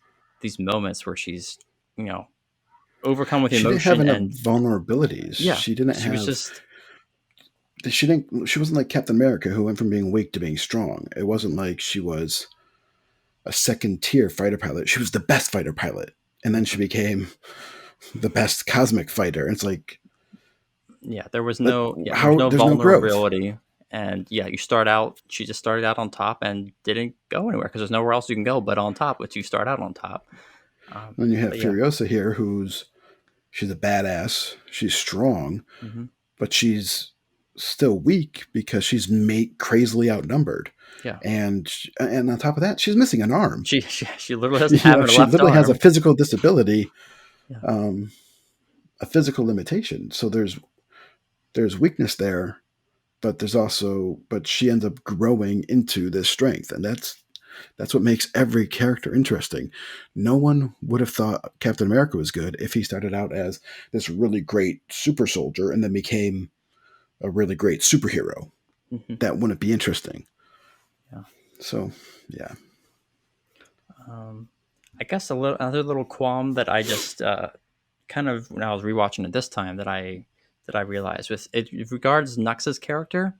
moments where she's, you know, overcome with She didn't have emotion. enough And vulnerabilities. yeah, She didn't she was have. just, She wasn't like Captain America who went from being weak to being strong. It wasn't like she was a second tier fighter pilot. She was the best fighter pilot, and then she mhm. became the best cosmic fighter. It's like that. There was How no there's no growth. vulnerability. And yeah, she just started out on top and didn't go anywhere because there's nowhere else you can go but on top, but you start out on top. Then you have But yeah. Furiosa here, she's a badass. She's strong, Hmm. but she's still weak because she's made crazily outnumbered. Yeah. And on top of that, she's missing an arm. She literally doesn't You have know, a she left literally has a arm. physical disability, Yeah. um, a physical limitation. So there's weakness there, but she ends up growing into this strength, and that's what makes every character interesting. No one would have thought Captain America was good if he started out as this really great super soldier and then became a really great superhero. Hmm. That wouldn't be interesting. Yeah. So, yeah. Um, I guess another little qualm that I just kind of, when I was rewatching it this time, that I realized with it regards Nux's character.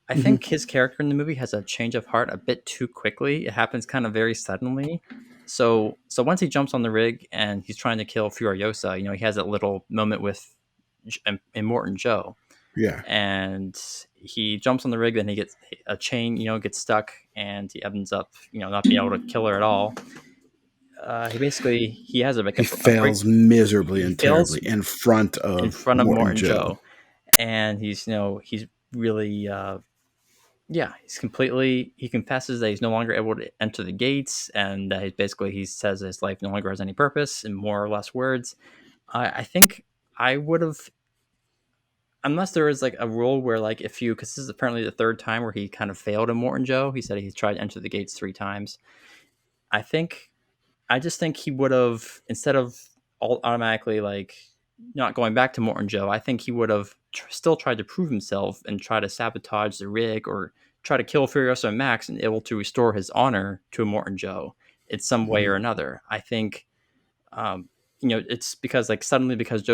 I Hmm. think his character in the movie has a change of heart a bit too quickly. It happens kind of very suddenly. So once he jumps on the rig and he's trying to kill Furiosa, he has that little moment with Immortan Joe, Yeah. and he jumps on the rig. Then he gets a chain, gets stuck, and he ends up, not being able to kill her at all. He has He a break. fails miserably He and fails terribly in front in of front of Morton Morton Joe. Joe, and he's really yeah, he confesses that he's no longer able to enter the gates, and that he says his life no longer has any purpose, in more or less words. I think I would have, unless there is like a rule where, like, because this is apparently the third time where he kind of failed in Morton Joe. He said he tried to enter the gates three times. I think I just think he would have, instead of automatically like not going back to Morton Joe, I think he would have still tried to prove himself and try to sabotage the rig or try to kill Furiosa and Max and able to restore his honor to Morton Joe in some way Hmm. or another. I think, um, it's because, like, suddenly, because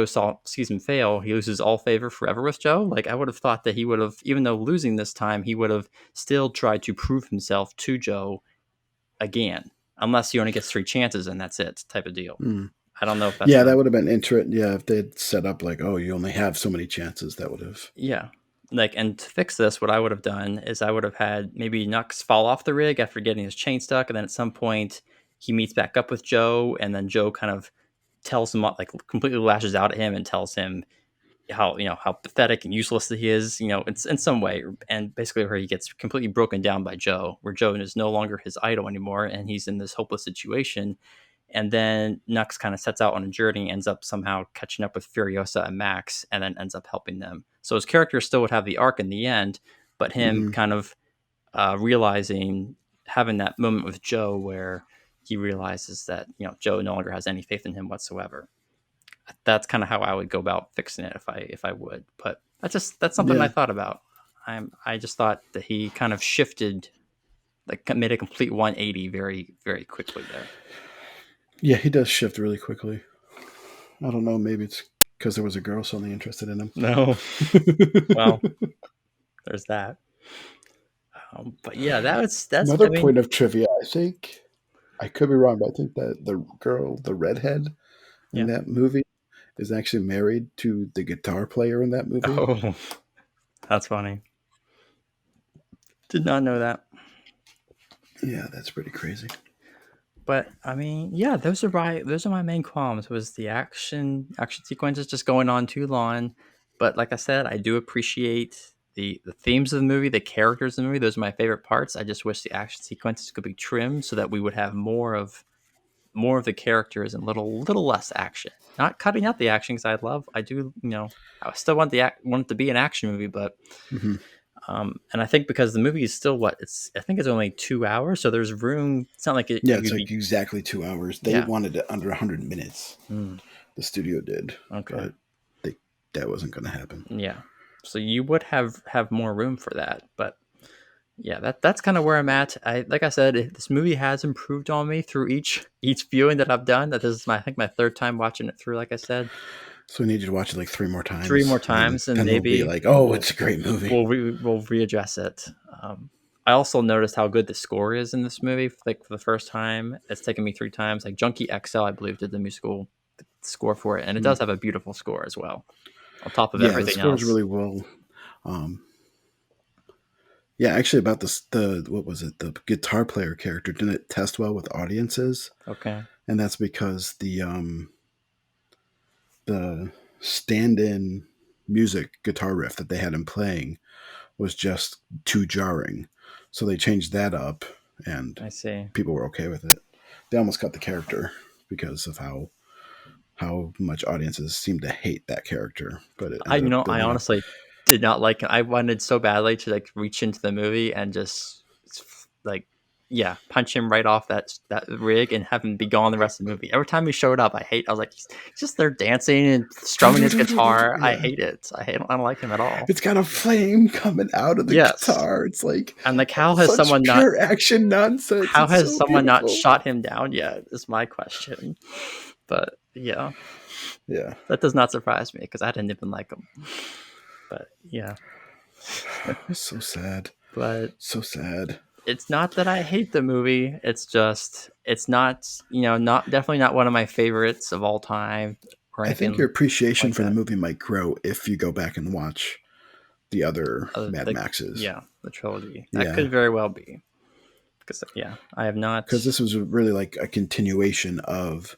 sees him fail, he loses all favor forever with Joe. Like, I would have thought that he would have, even though losing this time, he would have still tried to prove himself to Joe again, unless he only gets three chances and that's it, type of deal. Mm. I don't know if that's Yeah, a that would have been interesting. Yeah, if they'd set up like, oh, you only have so many chances, that would have. yeah. Like, and to fix this, what I would have done is I would have had maybe Nux fall off the rig after getting his chain stuck, and then at some point he meets back up with Joe, and then Joe kind of tells him, like, completely lashes out at him and tells him how pathetic and useless he is, it's in some way, and basically where he gets completely broken down by Joe, where Joe is no longer his idol anymore, and he's in this hopeless situation. And then Nux kind of sets out on a journey, ends up somehow catching up with Furiosa and Max, and then ends up helping them. So his character still would have the arc in the end, but him Hmm. kind of realizing, having that moment with Joe where he realizes that Joe no longer has any faith in him whatsoever. That's kind of how I would go about fixing it if I would. But that's something I Yeah, thought about. I just thought that he kind of shifted, like, made a complete 180 very, very quickly there. yeah, he does shift really quickly. I don't know. Maybe it's because there was a girl suddenly interested in him. No, well, there's that. But yeah, that's, I Another mean, point of trivia, I think. I could be wrong, but I think that the girl, the redhead in Yeah. that movie, is actually married to the guitar player in that movie. Oh, that's funny. Did not know that. Yeah, that's pretty crazy. But I mean, yeah, those are my main qualms. Was the action sequences just going on too long? But like I said, I do appreciate the themes of the movie, the characters in the movie. Those are my favorite parts. I just wish the action sequences could be trimmed so that we would have more of the characters and little less action. Not cutting out the action because I do I still want it to be an action movie, but Hmm. and I think because the movie is still I think it's only 2 hours, so there's room. It's not like Yeah, you it's would like be exactly 2 hours. They yeah. wanted it under 100 minutes. Mm, The studio did, okay. but they that wasn't going to happen. Yeah. So you would have more room for that, but yeah, that's kind of where I'm at. I like I said, this movie has improved on me through each viewing that I've done. That this is my I think my third time watching it through. Like I said, So we need you to watch it like 3 more three times, more and then times, and then we'll be maybe like, "Oh, we'll it's a great movie." we'll readdress it. I also noticed how good the score is in this movie. Like for the first time, it's taken me 3 times. Like Junkie XL, I believe, did the musical score for it, and it Hmm. does have a beautiful score as well. On top of Yeah, the everything score is else. really well. Um, yeah, actually, about the what was it? The guitar player character didn't test well with audiences, Okay, and that's because the stand-in music guitar riff that they had him playing was just too jarring. So they changed that up, and I see. people were okay with it. They almost cut the character because of how much audiences seem to hate that character, but it ended up I building up. honestly did not like it. I wanted so badly to like reach into the movie and just like yeah, punch him right off that rig and have him be gone the rest of the movie. Every time he showed up, I was like, he's just there dancing and strumming his guitar. I Yeah, hate it. I don't like him at all. it's got a flame coming out of the Yes, guitar. It's like and like such pure action nonsense. how It's has so someone not beautiful. shot him down yet? Is my question. But yeah, Yeah, that does not surprise me because I didn't even like him. But yeah, it's so sad. but So sad. it's not that I hate the movie. It's just it's not not definitely not one of my favorites of all time or I think your anything appreciation like for the that. movie might grow if you go back and watch the other Mad The Maxes. yeah, the trilogy that Yeah, could very well be because yeah, I have because not. this was really like a continuation of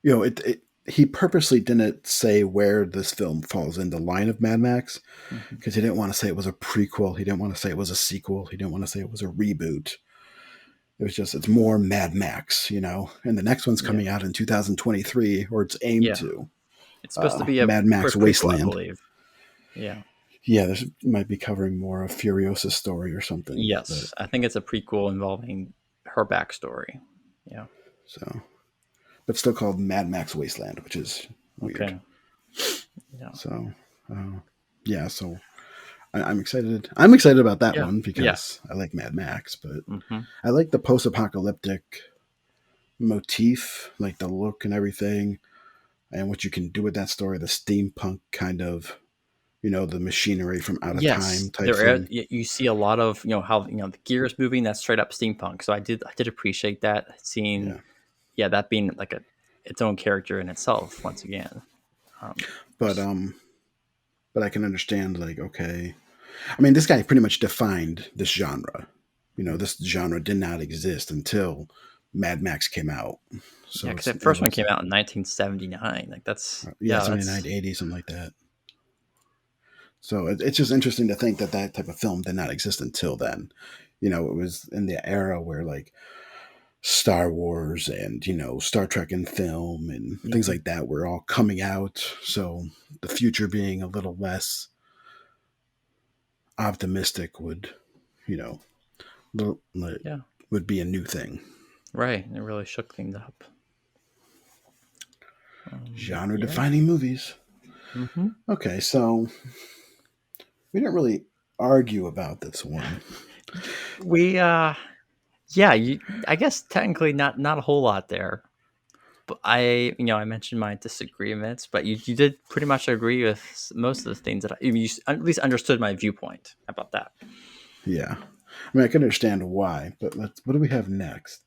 it. He purposely didn't say where this film falls in the line of Mad Max Mhm. because he didn't want to say it was a prequel. He didn't want to say it was a sequel. He didn't want to say it was a reboot. It was just it's more Mad Max, and the next one's Yeah, coming out in 2023, or it's aimed yeah, to. it's supposed to be a Mad Max prequel, I Wasteland. believe. Yeah. Yeah, this might be covering more of Furiosa's story or something, but Yes, I think it's a prequel involving her backstory. Yeah. so but still called Mad Max Wasteland, which is weird. Okay. Yeah. So uh, yeah, so I'm excited. I'm excited about that Yeah. one Yeah. because I like Mad Max, but Hmm. I like the post-apocalyptic motif, like the look and everything, and what you can do with that story. The steampunk kind of, the machinery from out of time Yes, type thing. you see a lot of how the gears moving. That's straight up steampunk. So I did appreciate that seeing Yeah, that being like its own character in itself once again. Um, but but I can understand like okay, I mean this guy pretty much defined this genre. This genre did not exist until Mad Max came out. yeah, So because it's that it first one was came out in 1979. Like yeah, 79 that's to 80, something like that. So it's just interesting to think that that type of film did not exist until then. It was in the era where like Star Wars and Star Trek in film and things mhm, like that were all coming out. So the future being a little less optimistic would you know like, yeah, would be a new thing. right. It really shook things up. Genre Yeah. defining movies. Hmm. Okay, so we didn't really argue about this one. We yeah, I guess technically not a whole lot there. But I mentioned my disagreements, but you did pretty much agree with most of the things that you at least understood my viewpoint. How about that? Yeah. I mean, I can understand why, but what do we have next?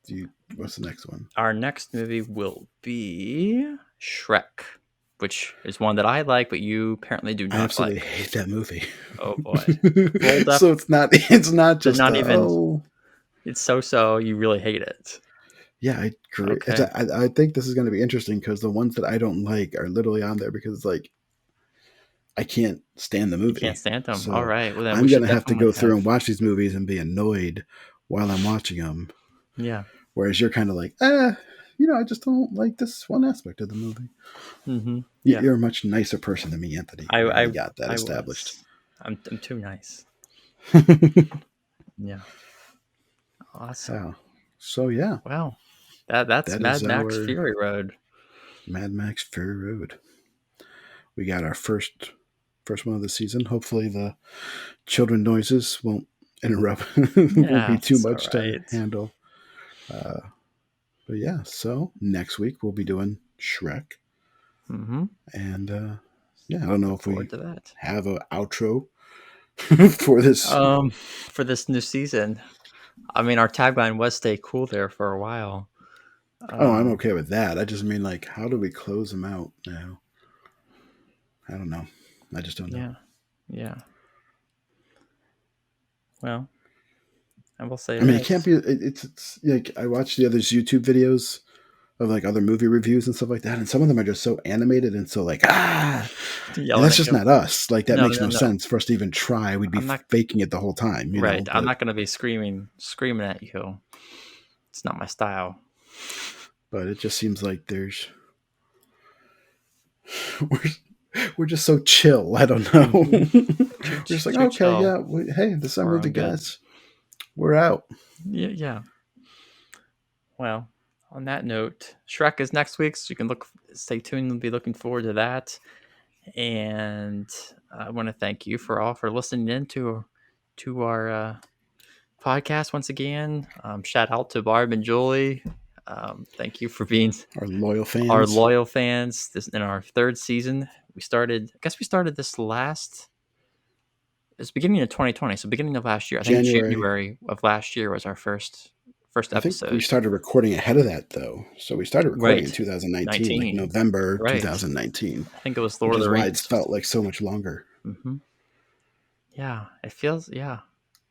What's the next one? Our next movie will be Shrek, which is one that I like, but you apparently do I not absolutely like. hate that movie. Oh boy. Full def So it's not But just not even oh it's so you really hate it. yeah, I agree. Okay. I think this is going to be interesting because the ones that I don't like are literally on there because it's like I can't stand the You can't movie. stand them. All So right. Well then we I'm should gonna have to definitely go through have and watch these movies and be annoyed while I'm watching them. yeah. Whereas you're kind of like, I just don't like this one aspect of the movie. Mhm. Yeah. You're a much nicer person than me, Anthony. I We already I got that I established. was. I'm too nice. Yeah. Awesome. Oh, so yeah, Well, that's that is Mad Max our Fury Road. Mad Max Fury Road. We got our first one of the season. Hopefully, the children noises won't interrupt. Won't be Yeah, too it's all much to right. handle. Uh, but yeah, so next week we'll be doing Shrek, Mhm. and yeah, I don't know Look if forward we to that. have an outro for this. For this new season, I mean, our tagline was "Stay cool" there for a while. Oh, I'm Um, okay with that. I just mean like, how do we close them out now? I don't know. I just don't know. yeah, yeah. Well, I will say I mean, it can't this: be. It's like I watch the others YouTube videos of like other movie reviews and stuff like that, and some of them are just so animated and so like and yelling that's at just you. not us. Like that No, makes no, no no. sense for us to even try. We'd be I'm not faking it the whole time, right. I'm But not going to be screaming at you. It's not my style. it just seems like there's we're just so chill. I don't know. Hmm. We're just like Too okay, chill yeah. Hey, this is our for our movie, own good. guys. We're out. Yeah, yeah. Well, on that note, Shrek is next week, so you can stay tuned. We'll be looking forward to that. And I want to thank you for listening in to our podcast once again. Shout out to Barb and Julie. Thank you for being Our loyal our fans. loyal fans. This in our third season. I guess we started this last. It's beginning of 2020, so beginning of last year. I think January. January of last year was our first I think we episode. started recording ahead of that though. So we started recording in Right, 2019, like 19. November Right. 2019, I think it was Lord which of is the why it's Rings. felt like so much longer. Hmm. Yeah, it feels. Yeah,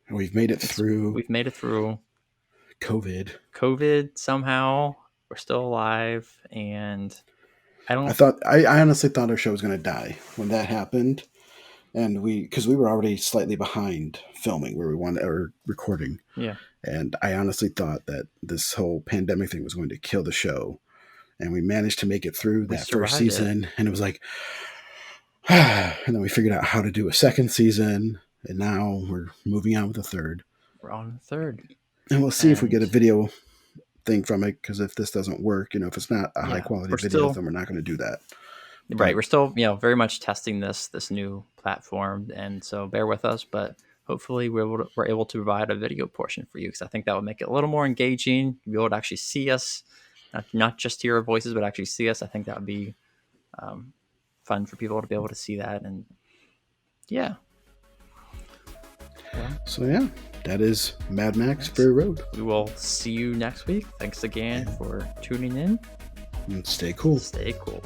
And we've made it it's through we've made it through COVID. COVID somehow. We're still alive, and I don't. I honestly thought our show was going to die when that happened. And because we were already slightly behind filming where we wanted or recording. Yeah, And I honestly thought that this whole pandemic thing was going to kill the show. And we managed to make it through we that first survived it. season. And it was like, and then we figured out how to do a second season. And now we're moving on with a third. We're on the third, And we'll see if we get and a video thing from it. Because if this doesn't work, if it's not a high yeah, quality we're video, still then we're not going to do that. right. But We're still very much testing this new platform, and so bear with us. But hopefully, we're able to provide a video portion for you because I think that would make it a little more engaging. You'll be able to actually see us, not just hear our voices, but actually see us. I think that would be um, fun for people to be able to see that, and yeah. Well, so yeah, that is Mad Max that's, Fury Road. we will see you next week. Thanks again And, for tuning in. and stay cool. Stay cool.